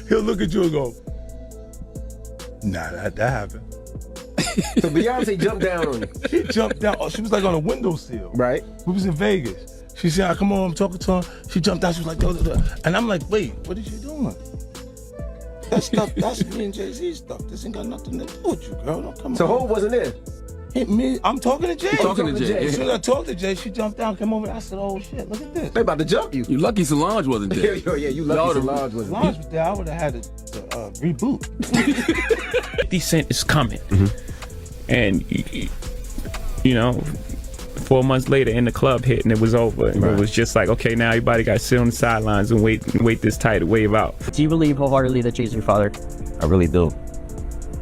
He'll look at you and go, nah, that happened. So Beyonce jumped down on you. She jumped down. Oh, she was like on a windowsill. Right. We was in Vegas. She said, come on, I'm talking to her. She jumped down. She was like, duh, duh, duh. And I'm like, wait, what is you doing? That stuff, that's me and Jay-Z stuff. This ain't got nothing to do with you, girl. Don't come on. So Hov wasn't there? I'm talking to Jay. Talking to Jay. As soon as I talked to Jay, she jumped down, came over. I said, oh shit, look at this. They about to jump you. You lucky Solange wasn't there. Yeah, you lucky Solange wasn't there. Solange was there, I would have had to reboot. 50 Cent is coming. And, you know, 4 months later in the club hit and it was over. And it was just like, okay, now everybody got to sit on the sidelines and wait this tidal wave out. Do you believe wholeheartedly that Jay's your father? I really do.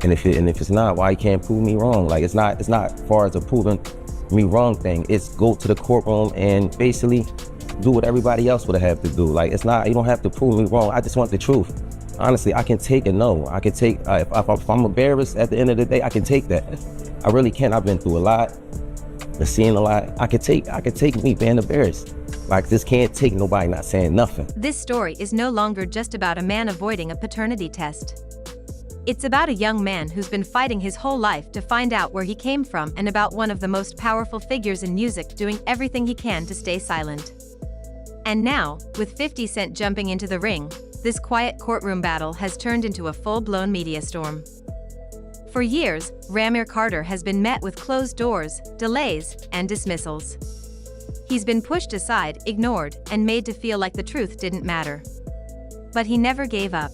And if it's not, why you can't prove me wrong? Like, it's not far as a proving me wrong thing. It's go to the courtroom and basically do what everybody else would have to do. Like, it's not, you don't have to prove me wrong. I just want the truth. Honestly, I can take a no. I can take, if I'm embarrassed at the end of the day, I can take that. I really can. I've been through a lot. I've seen a lot. I could take me being embarrassed. Like, this can't take nobody not saying nothing. This story is no longer just about a man avoiding a paternity test. It's about a young man who's been fighting his whole life to find out where he came from, and about one of the most powerful figures in music doing everything he can to stay silent. And now, with 50 Cent jumping into the ring, this quiet courtroom battle has turned into a full-blown media storm. For years, Rymir Carter has been met with closed doors, delays, and dismissals. He's been pushed aside, ignored, and made to feel like the truth didn't matter. But he never gave up.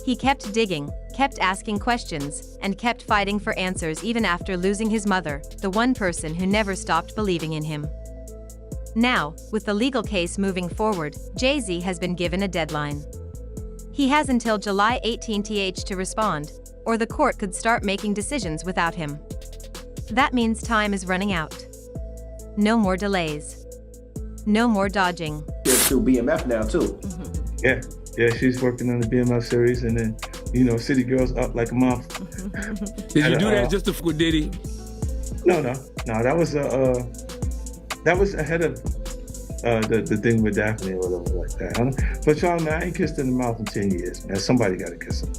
He kept digging, kept asking questions, and kept fighting for answers even after losing his mother, the one person who never stopped believing in him. Now, with the legal case moving forward, Jay-Z has been given a deadline. He has until July 18th to respond, or the court could start making decisions without him. That means time is running out. No more delays. No more dodging. She's through BMF now too. Yeah, she's working on the BMF series, and then, you know, City Girls up like a month. Did you do that just to f with Diddy? No, that was ahead of the thing with Daphne or whatever like that. But y'all, man, I ain't kissed in the mouth in 10 years, man. Somebody got to kiss him.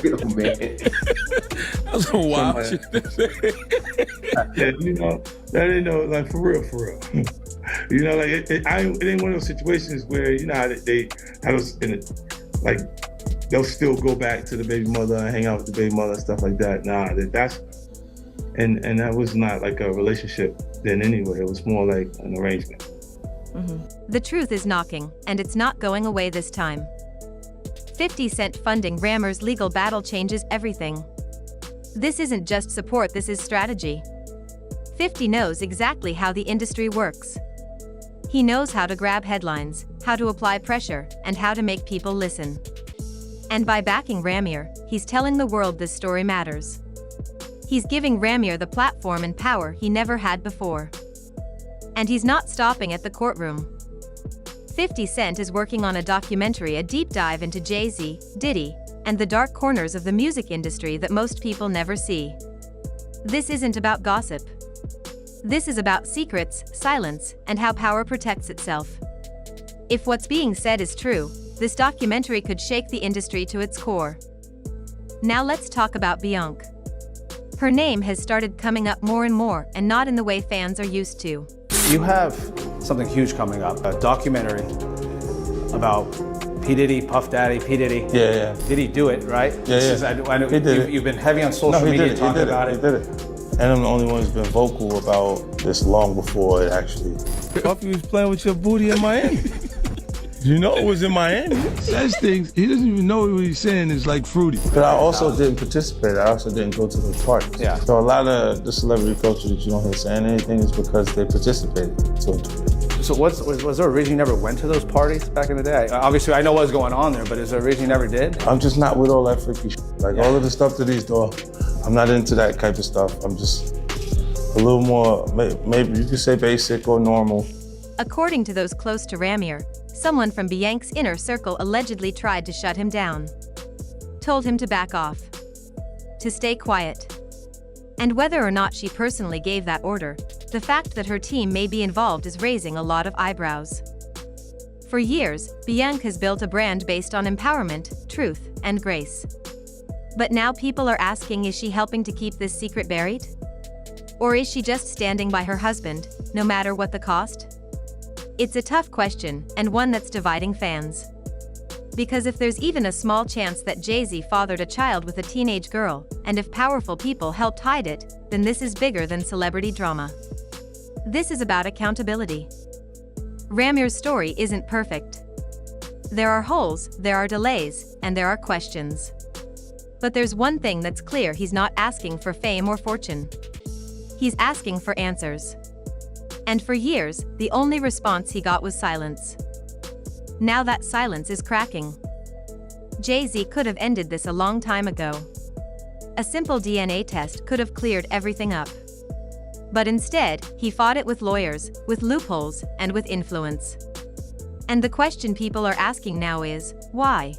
Oh, man. That was a wild shit. Yeah, you know, that ain't no, like, for real. You know, like, it ain't one of those situations where, you know, how they have us in it, like, they'll still go back to the baby mother and hang out with the baby mother and stuff like that. Nah, and that was not like a relationship then anyway. It was more like an arrangement. The truth is knocking, and it's not going away this time. 50 Cent funding Rymir's legal battle changes everything. This isn't just support, this is strategy. 50 knows exactly how the industry works. He knows how to grab headlines, how to apply pressure, and how to make people listen. And by backing Rymir, he's telling the world this story matters. He's giving Rymir the platform and power he never had before. And he's not stopping at the courtroom. 50 Cent is working on a documentary, a deep dive into Jay-Z, Diddy, and the dark corners of the music industry that most people never see. This isn't about gossip. This is about secrets, silence, and how power protects itself. If what's being said is true, this documentary could shake the industry to its core. Now let's talk about Beyoncé. Her name has started coming up more and more, and not in the way fans are used to. You have something huge coming up, a documentary about P. Diddy, Puff Daddy, P. Diddy. Yeah. Did he do it, right? Yeah. I know He did it. You've been heavy on social media talking about it. He did it. And I'm the only one who's been vocal about this long before it actually. Puffy was playing with your booty in Miami. You know it was in Miami. He says things, he doesn't even know what he's saying is like fruity. But I also didn't participate. I also didn't go to the parties. Yeah. So a lot of the celebrity culture that you don't hear saying anything is because they participated to it. So was there a reason you never went to those parties back in the day? Obviously, I know what was going on there, but is there a reason you never did? I'm just not with all that freaky shit. Like all of the stuff that he's doing, I'm not into that type of stuff. I'm just a little more, maybe you could say basic or normal. According to those close to Rymir, someone from Beyoncé's inner circle allegedly tried to shut him down. Told him to back off. To stay quiet. And whether or not she personally gave that order, the fact that her team may be involved is raising a lot of eyebrows. For years, Beyoncé has built a brand based on empowerment, truth, and grace. But now people are asking, is she helping to keep this secret buried? Or is she just standing by her husband, no matter what the cost? It's a tough question, and one that's dividing fans. Because if there's even a small chance that Jay-Z fathered a child with a teenage girl, and if powerful people helped hide it, then this is bigger than celebrity drama. This is about accountability. Rymir's story isn't perfect. There are holes, there are delays, and there are questions. But there's one thing that's clear: he's not asking for fame or fortune. He's asking for answers. And for years, the only response he got was silence. Now that silence is cracking. Jay-Z could have ended this a long time ago. A simple DNA test could have cleared everything up. But instead, he fought it with lawyers, with loopholes, and with influence. And the question people are asking now is, why?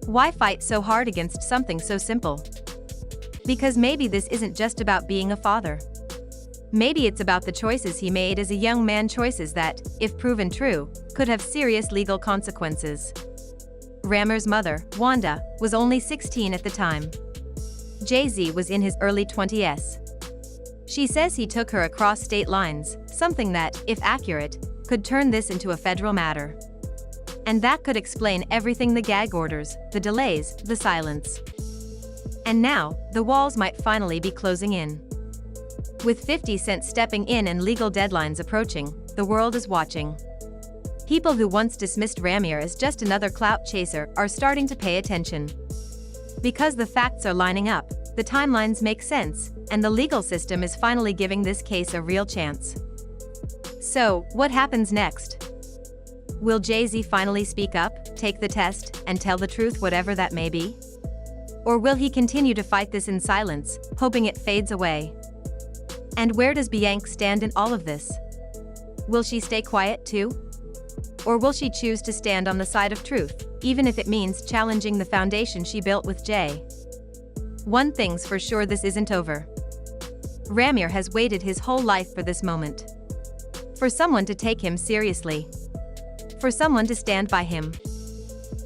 Why fight so hard against something so simple? Because maybe this isn't just about being a father. Maybe it's about the choices he made as a young man, choices that, if proven true, could have serious legal consequences. Rymir's mother, Wanda, was only 16 at the time. Jay-Z was in his early 20s. She says he took her across state lines, something that, if accurate, could turn this into a federal matter. And that could explain everything: the gag orders, the delays, the silence. And now, the walls might finally be closing in. With 50 Cent stepping in and legal deadlines approaching, the world is watching. People who once dismissed Rymir as just another clout chaser are starting to pay attention. Because the facts are lining up, the timelines make sense, and the legal system is finally giving this case a real chance. So, what happens next? Will Jay-Z finally speak up, take the test, and tell the truth, whatever that may be? Or will he continue to fight this in silence, hoping it fades away? And where does Beyoncé stand in all of this? Will she stay quiet too? Or will she choose to stand on the side of truth, even if it means challenging the foundation she built with Jay? One thing's for sure: this isn't over. Rymir has waited his whole life for this moment. For someone to take him seriously. For someone to stand by him.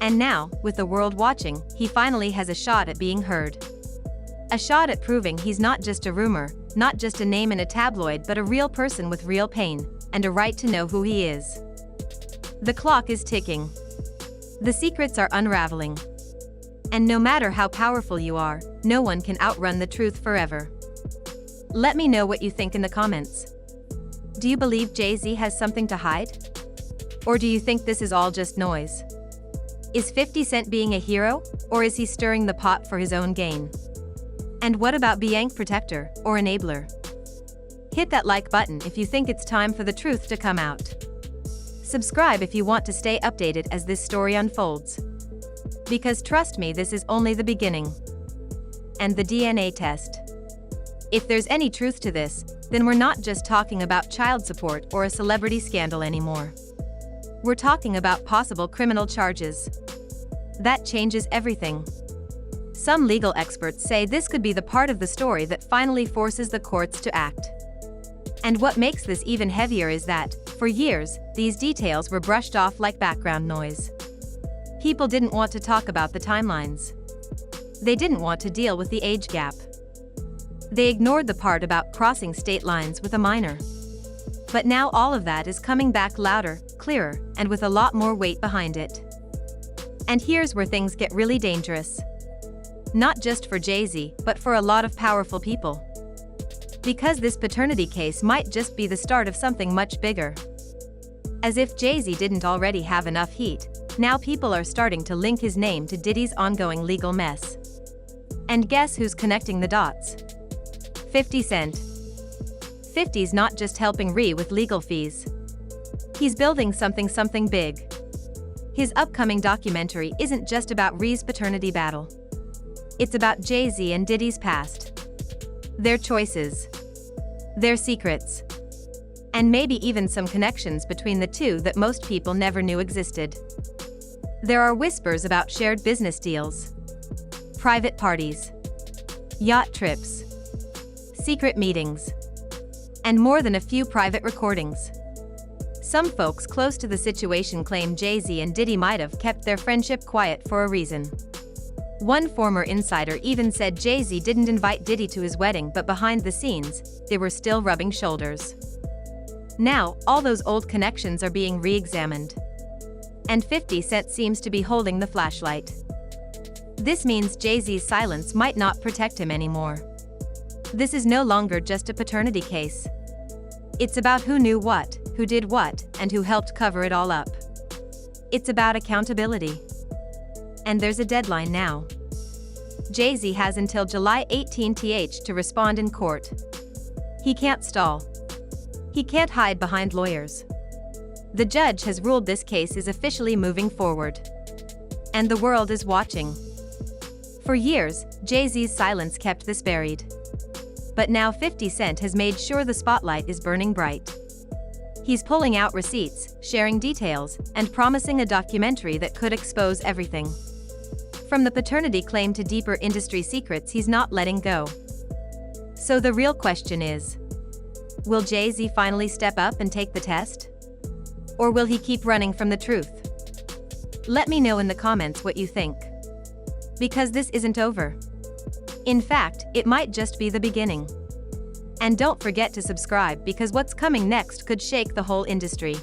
And now, with the world watching, he finally has a shot at being heard. A shot at proving he's not just a rumor, not just a name in a tabloid, but a real person with real pain, and a right to know who he is. The clock is ticking. The secrets are unraveling. And no matter how powerful you are, no one can outrun the truth forever. Let me know what you think in the comments. Do you believe Jay-Z has something to hide? Or do you think this is all just noise? Is 50 Cent being a hero, or is he stirring the pot for his own gain? And what about Beyoncé, protector or enabler? Hit that like button if you think it's time for the truth to come out. Subscribe if you want to stay updated as this story unfolds. Because trust me, this is only the beginning. And the DNA test. If there's any truth to this, then we're not just talking about child support or a celebrity scandal anymore. We're talking about possible criminal charges. That changes everything. Some legal experts say this could be the part of the story that finally forces the courts to act. And what makes this even heavier is that, for years, these details were brushed off like background noise. People didn't want to talk about the timelines. They didn't want to deal with the age gap. They ignored the part about crossing state lines with a minor. But now all of that is coming back louder, clearer, and with a lot more weight behind it. And here's where things get really dangerous. Not just for Jay-Z, but for a lot of powerful people. Because this paternity case might just be the start of something much bigger. As if Jay-Z didn't already have enough heat, now people are starting to link his name to Diddy's ongoing legal mess. And guess who's connecting the dots? 50 Cent. 50's not just helping Ree with legal fees. He's building something big. His upcoming documentary isn't just about Ree's paternity battle. It's about Jay-Z and Diddy's past. Their choices. Their secrets. And maybe even some connections between the two that most people never knew existed. There are whispers about shared business deals, private parties, yacht trips, secret meetings, and more than a few private recordings. Some folks close to the situation claim Jay-Z and Diddy might have kept their friendship quiet for a reason. One former insider even said Jay-Z didn't invite Diddy to his wedding, but behind the scenes, they were still rubbing shoulders. Now, all those old connections are being re-examined. And 50 Cent seems to be holding the flashlight. This means Jay-Z's silence might not protect him anymore. This is no longer just a paternity case. It's about who knew what, who did what, and who helped cover it all up. It's about accountability. And there's a deadline now. Jay-Z has until July 18th to respond in court. He can't stall. He can't hide behind lawyers. The judge has ruled this case is officially moving forward. And the world is watching. For years, Jay-Z's silence kept this buried. But now 50 Cent has made sure the spotlight is burning bright. He's pulling out receipts, sharing details, and promising a documentary that could expose everything. From the paternity claim to deeper industry secrets he's not letting go. So the real question is, will Jay-Z finally step up and take the test? Or will he keep running from the truth? Let me know in the comments what you think. Because this isn't over. In fact, it might just be the beginning. And don't forget to subscribe, because what's coming next could shake the whole industry.